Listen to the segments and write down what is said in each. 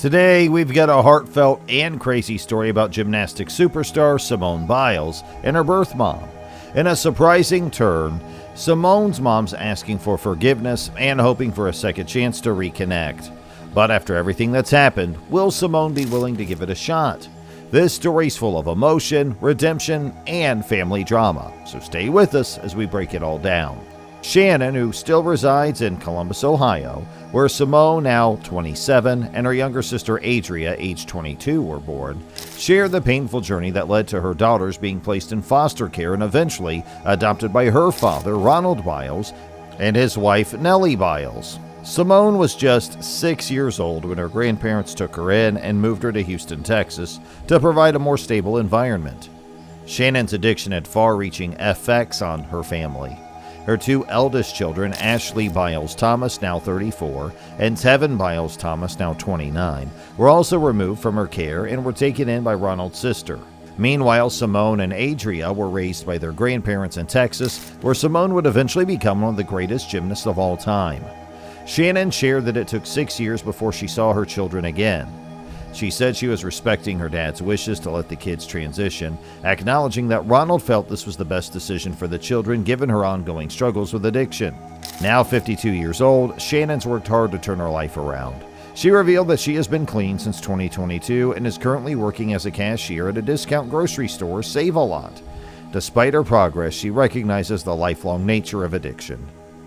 Today, we've got a heartfelt and crazy story about gymnastics superstar Simone Biles and her birth mom. In a surprising turn, Simone's mom's asking for forgiveness and hoping for a second chance to reconnect. But after everything that's happened, will Simone be willing to give it a shot? This story's full of emotion, redemption, and family drama, so stay with us as we break it all down. Shannon, who still resides in Columbus, Ohio, where Simone, now 27, and her younger sister Adria, age 22, were born, shared the painful journey that led to her daughters being placed in foster care and eventually adopted by her father, Ronald Biles, and his wife, Nellie Biles. Simone was just 6 years old when her grandparents took her in and moved her to Houston, Texas, to provide a more stable environment. Shannon's addiction had far-reaching effects on her family. Her two eldest children, Ashley Biles Thomas, now 34, and Tevin Biles Thomas, now 29, were also removed from her care and were taken in by Ronald's sister. Meanwhile, Simone and Adria were raised by their grandparents in Texas, where Simone would eventually become one of the greatest gymnasts of all time. Shannon shared that it took 6 years before she saw her children again. She said she was respecting her dad's wishes to let the kids transition, acknowledging that Ronald felt this was the best decision for the children given her ongoing struggles with addiction. Now 52 years old, Shannon's worked hard to turn her life around. She revealed that she has been clean since 2022 and is currently working as a cashier at a discount grocery store, Save-A-Lot. Despite her progress, she recognizes the lifelong nature of addiction.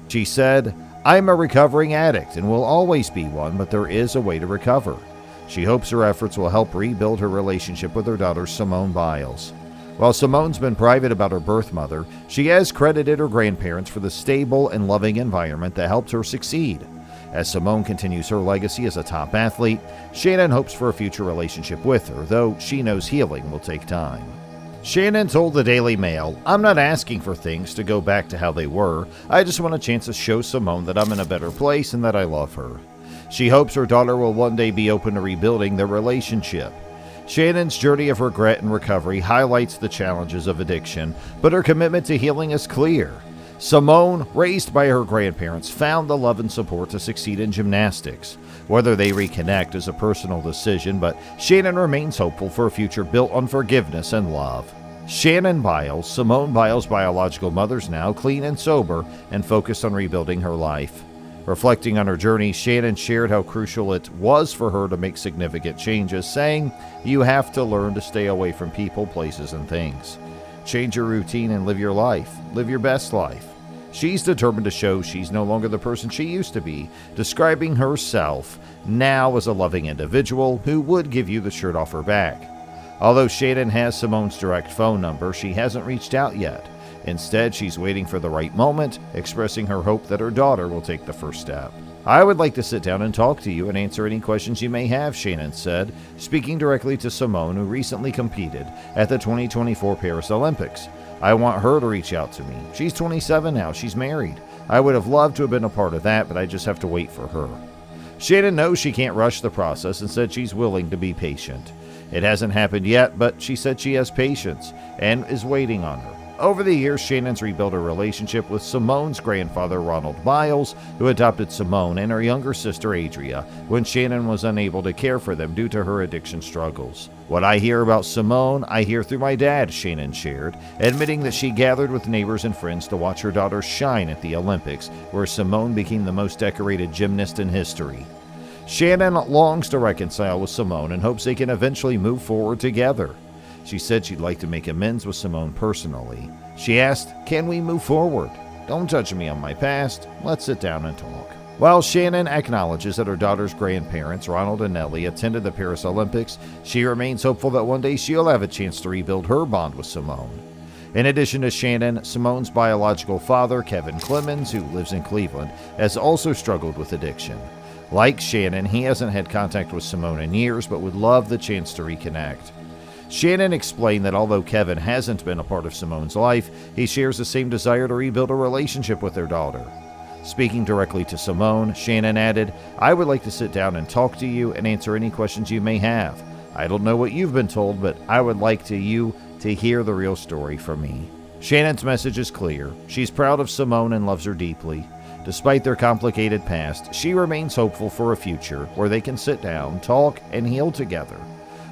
She said, "I'm a recovering addict and will always be one, but there is a way to recover." She hopes her efforts will help rebuild her relationship with her daughter, Simone Biles. While Simone's been private about her birth mother, she has credited her grandparents for the stable and loving environment that helped her succeed. As Simone continues her legacy as a top athlete, Shannon hopes for a future relationship with her, though she knows healing will take time. Shannon told the Daily Mail, "I'm not asking for things to go back to how they were. I just want a chance to show Simone that I'm in a better place and that I love her." She hopes her daughter will one day be open to rebuilding their relationship. Shannon's journey of regret and recovery highlights the challenges of addiction, but her commitment to healing is clear. Simone, raised by her grandparents, found the love and support to succeed in gymnastics. Whether they reconnect is a personal decision, but Shannon remains hopeful for a future built on forgiveness and love. Shannon Biles, Simone Biles' biological mother, is now clean and sober and focused on rebuilding her life. Reflecting on her journey, Shannon shared how crucial it was for her to make significant changes, saying, "You have to learn to stay away from people, places, and things. Change your routine and live your life. Live your best life." She's determined to show she's no longer the person she used to be, describing herself now as a loving individual who would give you the shirt off her back. Although Shannon has Simone's direct phone number, she hasn't reached out yet. Instead, she's waiting for the right moment, expressing her hope that her daughter will take the first step. "I would like to sit down and talk to you and answer any questions you may have," Shannon said, speaking directly to Simone, who recently competed at the 2024 Paris Olympics. "I want her to reach out to me. She's 27 now. She's married. I would have loved to have been a part of that, but I just have to wait for her." Shannon knows she can't rush the process and said she's willing to be patient. It hasn't happened yet, but she said she has patience and is waiting on her. Over the years, Shannon's rebuilt her relationship with Simone's grandfather, Ronald Biles, who adopted Simone and her younger sister, Adria, when Shannon was unable to care for them due to her addiction struggles. "What I hear about Simone, I hear through my dad," Shannon shared, admitting that she gathered with neighbors and friends to watch her daughter shine at the Olympics, where Simone became the most decorated gymnast in history. Shannon longs to reconcile with Simone and hopes they can eventually move forward together. She said she'd like to make amends with Simone personally. She asked, "Can we move forward? Don't judge me on my past. Let's sit down and talk." While Shannon acknowledges that her daughter's grandparents, Ronald and Nellie, attended the Paris Olympics, she remains hopeful that one day she'll have a chance to rebuild her bond with Simone. In addition to Shannon, Simone's biological father, Kevin Clemens, who lives in Cleveland, has also struggled with addiction. Like Shannon, he hasn't had contact with Simone in years, but would love the chance to reconnect. Shannon explained that although Kevin hasn't been a part of Simone's life, he shares the same desire to rebuild a relationship with their daughter. Speaking directly to Simone, Shannon added, "I would like to sit down and talk to you and answer any questions you may have. I don't know what you've been told, but I would like you to hear the real story from me." Shannon's message is clear. She's proud of Simone and loves her deeply. Despite their complicated past, she remains hopeful for a future where they can sit down, talk, and heal together.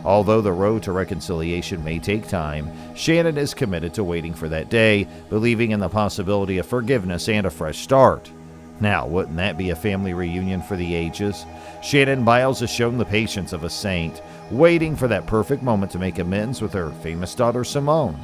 Although the road to reconciliation may take time, Shannon is committed to waiting for that day, believing in the possibility of forgiveness and a fresh start. Now, wouldn't that be a family reunion for the ages? Shannon Biles has shown the patience of a saint, waiting for that perfect moment to make amends with her famous daughter Simone.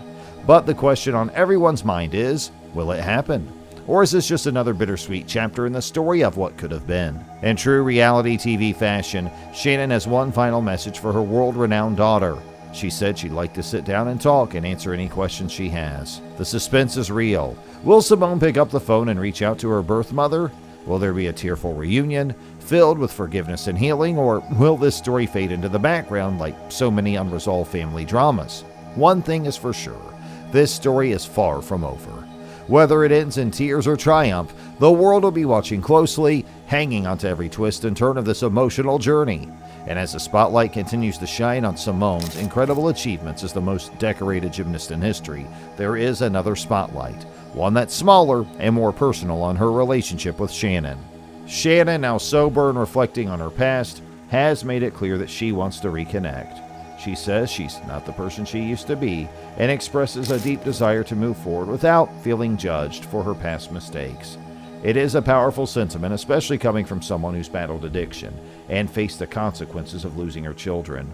But the question on everyone's mind is, will it happen? Or is this just another bittersweet chapter in the story of what could have been? In true reality TV fashion, Shannon has one final message for her world-renowned daughter. She said she'd like to sit down and talk and answer any questions she has. The suspense is real. Will Simone pick up the phone and reach out to her birth mother? Will there be a tearful reunion, filled with forgiveness and healing, or will this story fade into the background like so many unresolved family dramas? One thing is for sure, this story is far from over. Whether it ends in tears or triumph, the world will be watching closely, hanging onto every twist and turn of this emotional journey. And as the spotlight continues to shine on Simone's incredible achievements as the most decorated gymnast in history, there is another spotlight, one that's smaller and more personal on her relationship with Shannon. Shannon, now sober and reflecting on her past, has made it clear that she wants to reconnect. She says she's not the person she used to be and expresses a deep desire to move forward without feeling judged for her past mistakes. It is a powerful sentiment, especially coming from someone who's battled addiction and faced the consequences of losing her children.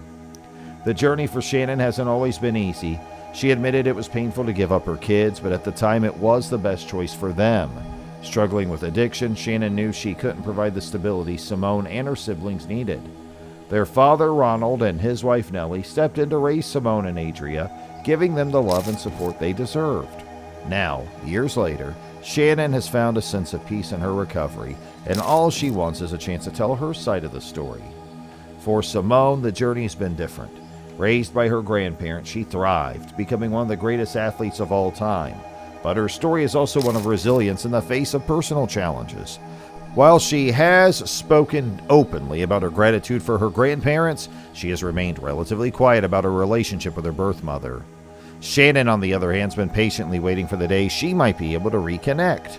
The journey for Shannon hasn't always been easy. She admitted it was painful to give up her kids, but at the time it was the best choice for them. Struggling with addiction, Shannon knew she couldn't provide the stability Simone and her siblings needed. Their father, Ronald, and his wife, Nellie, stepped in to raise Simone and Adria, giving them the love and support they deserved. Now, years later, Shannon has found a sense of peace in her recovery, and all she wants is a chance to tell her side of the story. For Simone, the journey has been different. Raised by her grandparents, she thrived, becoming one of the greatest athletes of all time. But her story is also one of resilience in the face of personal challenges. While she has spoken openly about her gratitude for her grandparents, she has remained relatively quiet about her relationship with her birth mother. Shannon, on the other hand, has been patiently waiting for the day she might be able to reconnect.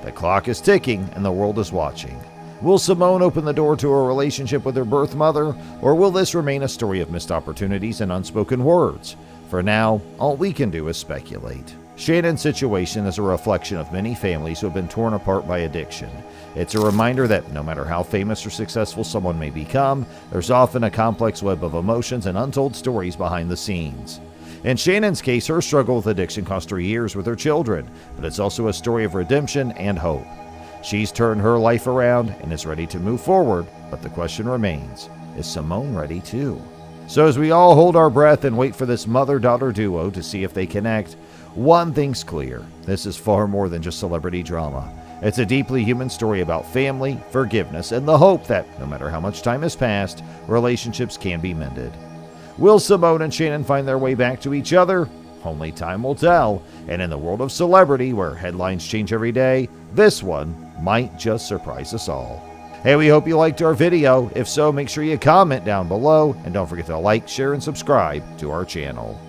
The clock is ticking and the world is watching. Will Simone open the door to a relationship with her birth mother, or will this remain a story of missed opportunities and unspoken words? For now, all we can do is speculate. Shannon's situation is a reflection of many families who have been torn apart by addiction. It's a reminder that no matter how famous or successful someone may become, there's often a complex web of emotions and untold stories behind the scenes. In Shannon's case, her struggle with addiction cost her years with her children, but it's also a story of redemption and hope. She's turned her life around and is ready to move forward, but the question remains, is Simone ready too? So as we all hold our breath and wait for this mother-daughter duo to see if they connect, one thing's clear, this is far more than just celebrity drama. It's a deeply human story about family, forgiveness, and the hope that, no matter how much time has passed, relationships can be mended. Will Simone and Shannon find their way back to each other? Only time will tell. And in the world of celebrity, where headlines change every day, this one might just surprise us all. Hey, we hope you liked our video. If so, make sure you comment down below, and don't forget to like, share, and subscribe to our channel.